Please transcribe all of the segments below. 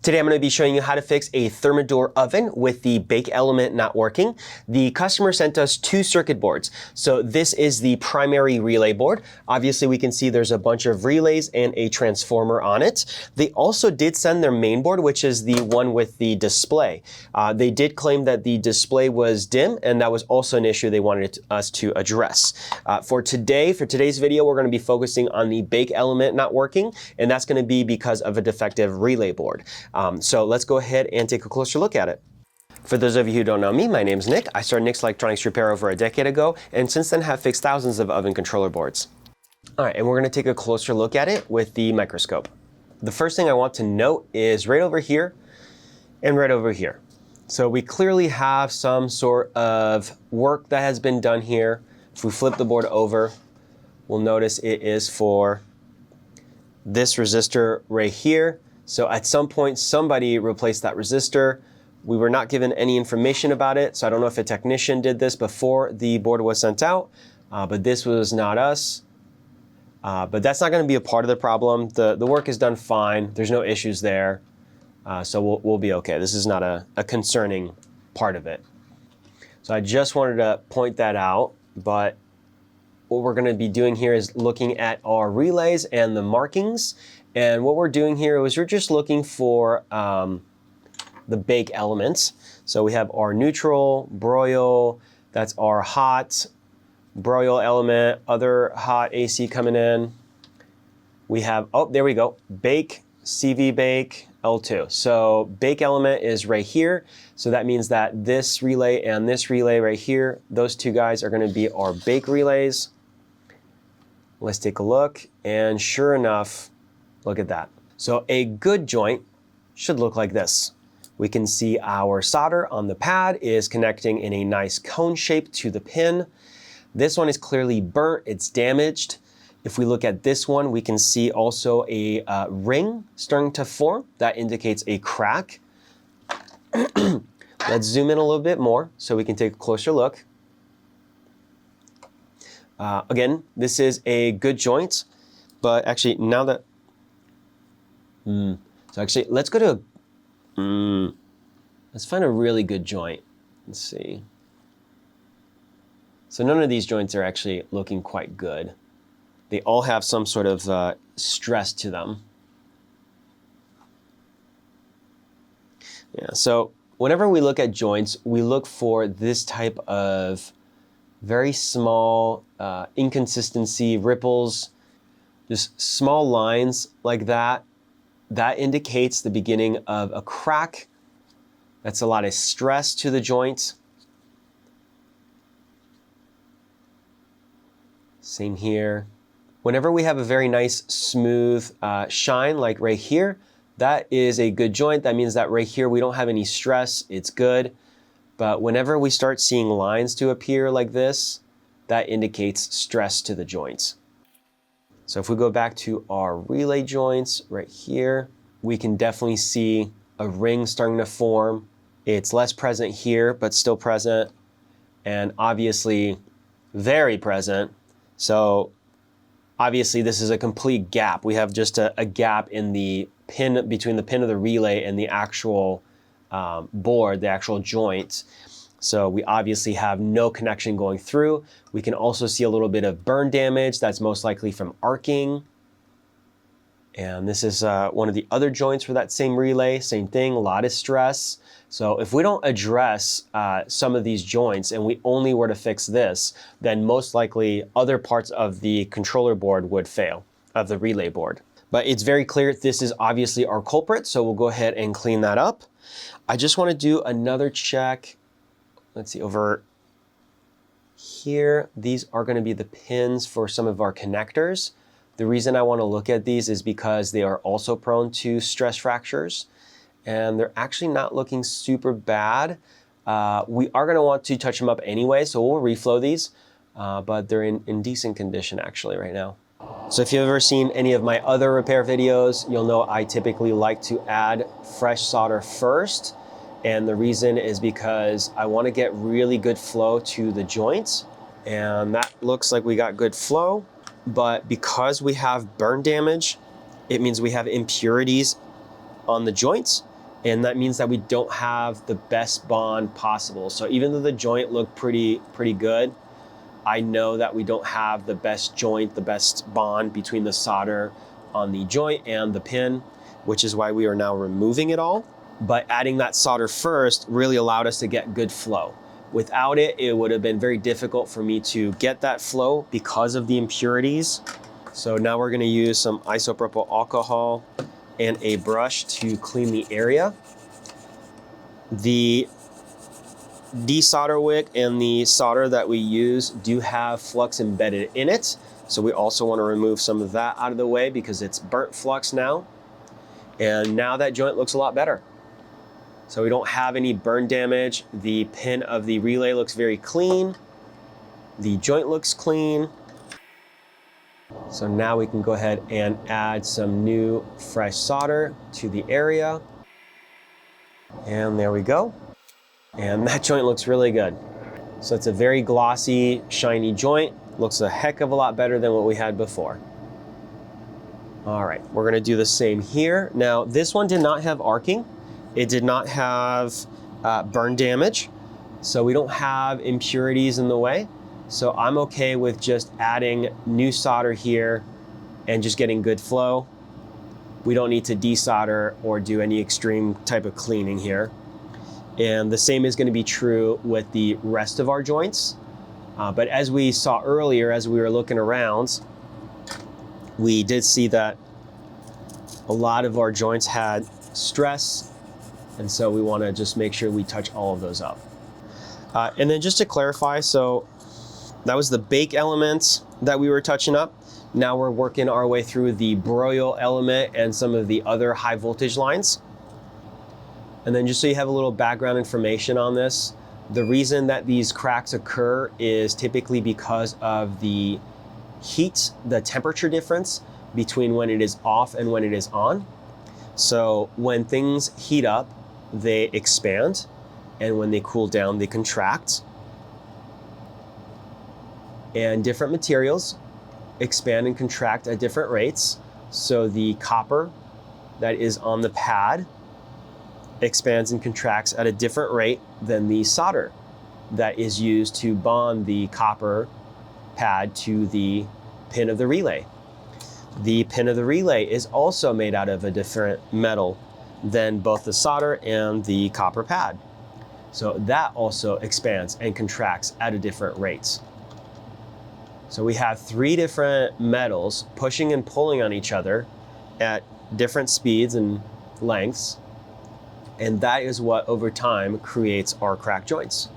Today I'm going to be showing you how to fix a Thermador oven with the bake element not working. The customer sent us two circuit boards. So this is the primary relay board. Obviously we can see there's a bunch of relays and a transformer on it. They also did send their main board, which is the one with the display. They did claim that the display was dim, and that was also an issue they wanted us to address. For today's video, we're going to be focusing on the bake element not working, and that's going to be because of a defective relay board. So let's go ahead and take a closer look at it. For those of you who don't know me, my name's Nick. I started Nick's Electronics Repair over a decade ago, and since then have fixed thousands of oven controller boards. All right, and we're going to take a closer look at it with the microscope. The first thing I want to note is right over here and right over here. So we clearly have some sort of work that has been done here. If we flip the board over, we'll notice it is for this resistor right here. So at some point, somebody replaced that resistor. We were not given any information about it, so I don't know if a technician did this before the board was sent out, but this was not us. But that's not going to be a part of the problem. The work is done fine. There's no issues there, so we'll be okay. This is not a concerning part of it. So I just wanted to point that out, but what we're going to be doing here is looking at our relays and the markings. And what we're doing here is we're just looking for the bake elements. So we have our neutral, broil, that's our hot broil element, other hot AC coming in. We have, oh, there we go, bake, CV bake, L2. So bake element is right here. So that means that this relay and this relay right here, those two guys are going to be our bake relays. Let's take a look, and sure enough, look at that. So a good joint should look like this. We can see our solder on the pad is connecting in a nice cone shape to the pin. This one is clearly burnt, it's damaged. If we look at this one, we can see also a ring starting to form. That indicates a crack. Let's zoom in a little bit more so we can take a closer look. Again, this is a good joint, but actually now that so actually, let's go to let's find a really good joint. Let's see. So none of these joints are actually looking quite good. They all have some sort of stress to them. Yeah, so whenever we look at joints, we look for this type of very small inconsistency, ripples, just small lines like that. That indicates the beginning of a crack. That's a lot of stress to the joint. Same here. Whenever we have a very nice smooth shine, like right here, that is a good joint. That means that right here we don't have any stress, it's good. But whenever we start seeing lines to appear like this, that indicates stress to the joints. So if we go back to our relay joints right here, we can definitely see a ring starting to form. It's less present here, but still present, and obviously very present. So obviously this is a complete gap. We have just a gap in the pin, between the pin of the relay and the actual board, the actual joint. So we obviously have no connection going through. We can also see a little bit of burn damage. That's most likely from arcing. And this is one of the other joints for that same relay. Same thing, a lot of stress. So if we don't address some of these joints and we only were to fix this, then most likely other parts of the controller board would fail, of the relay board. But it's very clear this is obviously our culprit, so we'll go ahead and clean that up. I just want to do another check. Let's see, over here, these are going to be the pins for some of our connectors. The reason I want to look at these is because they are also prone to stress fractures, and they're actually not looking super bad. We are going to want to touch them up anyway, so we'll reflow these, but they're in decent condition actually right now. So if you've ever seen any of my other repair videos, you'll know I typically like to add fresh solder first. And the reason is because I want to get really good flow to the joints. And that looks like we got good flow. But because we have burn damage, it means we have impurities on the joints. And that means that we don't have the best bond possible. So even though the joint looked pretty good, I know that we don't have the best joint, the best bond between the solder on the joint and the pin, which is why we are now removing it all. But adding that solder first really allowed us to get good flow. Without it, it would have been very difficult for me to get that flow because of the impurities. So now we're gonna use some isopropyl alcohol and a brush to clean the area. The desolder wick and the solder that we use do have flux embedded in it. So we also want to remove some of that out of the way because it's burnt flux now. And now that joint looks a lot better. So we don't have any burn damage. The pin of the relay looks very clean. The joint looks clean. So now we can go ahead and add some new fresh solder to the area. And there we go. And that joint looks really good. So it's a very glossy, shiny joint. Looks a heck of a lot better than what we had before. All right, we're gonna do the same here. Now, this one did not have arcing. It did not have burn damage. So we don't have impurities in the way. So I'm okay with just adding new solder here and just getting good flow. We don't need to desolder or do any extreme type of cleaning here. And the same is going to be true with the rest of our joints. But as we saw earlier, as we were looking around, we did see that a lot of our joints had stress. And so we want to just make sure we touch all of those up. And then just to clarify, so that was the bake element that we were touching up. Now we're working our way through the broil element and some of the other high voltage lines. And then just so you have a little background information on this, the reason that these cracks occur is typically because of the heat, the temperature difference between when it is off and when it is on. So when things heat up, they expand, and when they cool down, they contract. And different materials expand and contract at different rates. So the copper that is on the pad expands and contracts at a different rate than the solder that is used to bond the copper pad to the pin of the relay. The pin of the relay is also made out of a different metal than both the solder and the copper pad. So that also expands and contracts at a different rates. So we have three different metals pushing and pulling on each other at different speeds and lengths. And that is what over time creates our crack joints.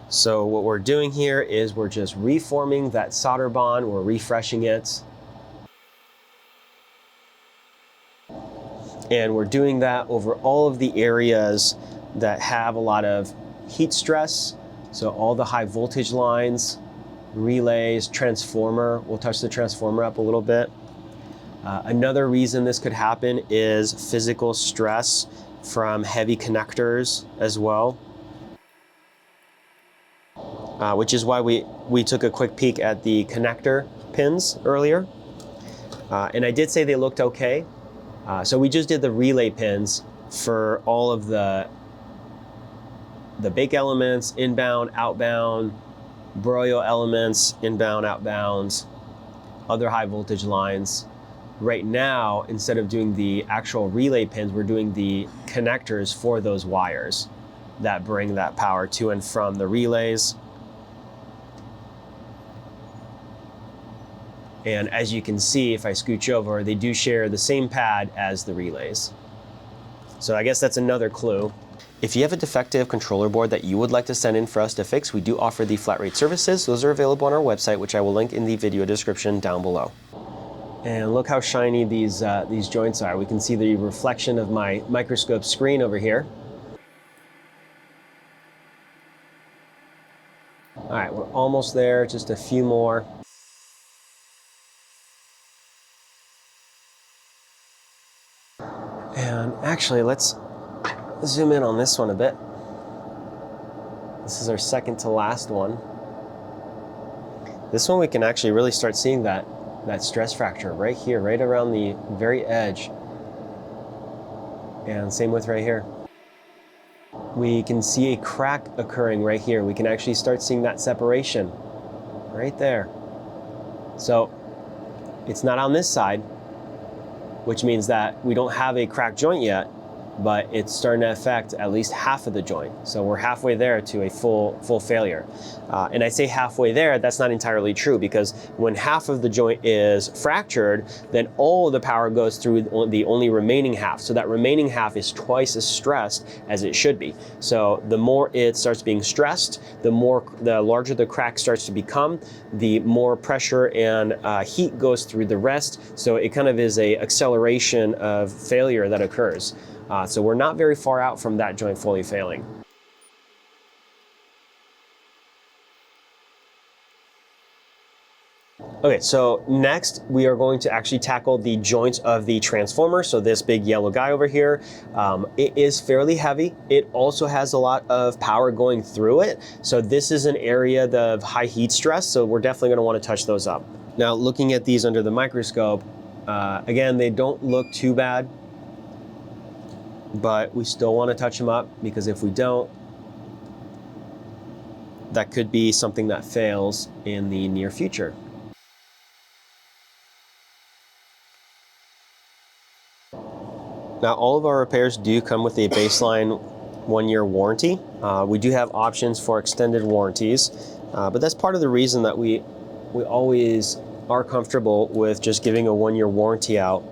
So what we're doing here is we're just reforming that solder bond, we're refreshing it. And we're doing that over all of the areas that have a lot of heat stress. So all the high voltage lines, relays, transformer. We'll touch the transformer up a little bit. Another reason this could happen is physical stress from heavy connectors as well, which is why we took a quick peek at the connector pins earlier. And I did say they looked okay. So we just did the relay pins for all of the bake elements, inbound, outbound, broil elements, inbound, outbound, other high voltage lines. Right now, instead of doing the actual relay pins, we're doing the connectors for those wires that bring that power to and from the relays. And as you can see, if I scooch over, they do share the same pad as the relays. So I guess that's another clue. If you have a defective controller board that you would like to send in for us to fix, we do offer the flat rate services. Those are available on our website, which I will link in the video description down below. And look how shiny these joints are. We can see the reflection of my microscope screen over here. All right, we're almost there, just a few more. And actually, let's zoom in on this one a bit. This is our second to last one. This one we can actually really start seeing that stress fracture right here, right around the very edge. And same with right here. We can see a crack occurring right here. We can actually start seeing that separation right there. So it's not on this side, which means that we don't have a cracked joint yet, but it's starting to affect at least half of the joint. So we're halfway there to a full failure. And I say halfway there, that's not entirely true, because when half of the joint is fractured, then all of the power goes through the only remaining half. So that remaining half is twice as stressed as it should be. So the more it starts being stressed, the larger the crack starts to become, the more pressure and heat goes through the rest. So it kind of is a acceleration of failure that occurs. So we're not very far out from that joint fully failing. Okay, so next we are going to actually tackle the joints of the transformer. So this big yellow guy over here, it is fairly heavy. It also has a lot of power going through it. So this is an area of high heat stress. So we're definitely going to want to touch those up. Now, looking at these under the microscope, again, they don't look too bad, but we still want to touch them up, because if we don't, that could be something that fails in the near future. Now, all of our repairs do come with a baseline 1-year warranty. We do have options for extended warranties, but that's part of the reason that we always are comfortable with just giving a 1-year warranty out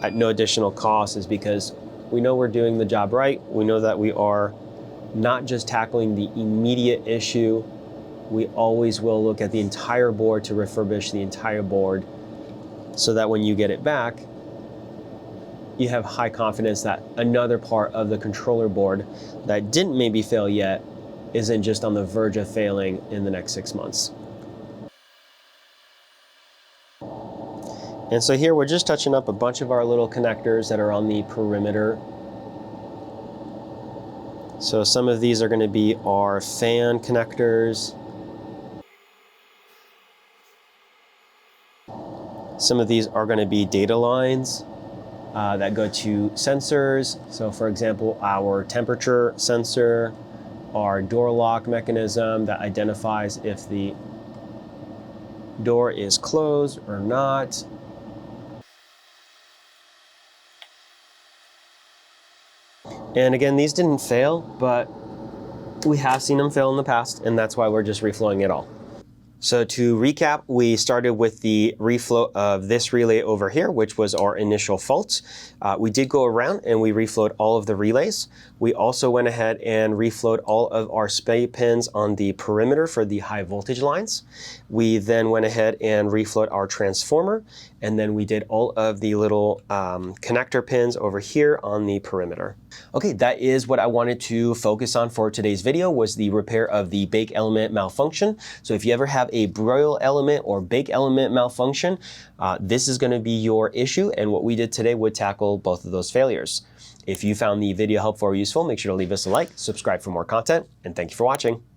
at no additional cost, is because we know we're doing the job right. We know that we are not just tackling the immediate issue. We always will look at the entire board to refurbish the entire board, so that when you get it back, you have high confidence that another part of the controller board that didn't maybe fail yet isn't just on the verge of failing in the next 6 months. And so here we're just touching up a bunch of our little connectors that are on the perimeter. So some of these are going to be our fan connectors. Some of these are going to be data lines that go to sensors. So for example, our temperature sensor, our door lock mechanism that identifies if the door is closed or not. And again, these didn't fail, but we have seen them fail in the past, and that's why we're just reflowing it all. So to recap, we started with the reflow of this relay over here, which was our initial fault. We did go around and we reflowed all of the relays. We also went ahead and reflowed all of our spay pins on the perimeter for the high voltage lines. We then went ahead and reflowed our transformer, and then we did all of the little connector pins over here on the perimeter. Okay, that is what I wanted to focus on for today's video, was the repair of the bake element malfunction. So if you ever have a broil element or bake element malfunction, this is going to be your issue, and what we did today would tackle both of those failures. If you found the video helpful or useful, make sure to leave us a like, subscribe for more content, and thank you for watching.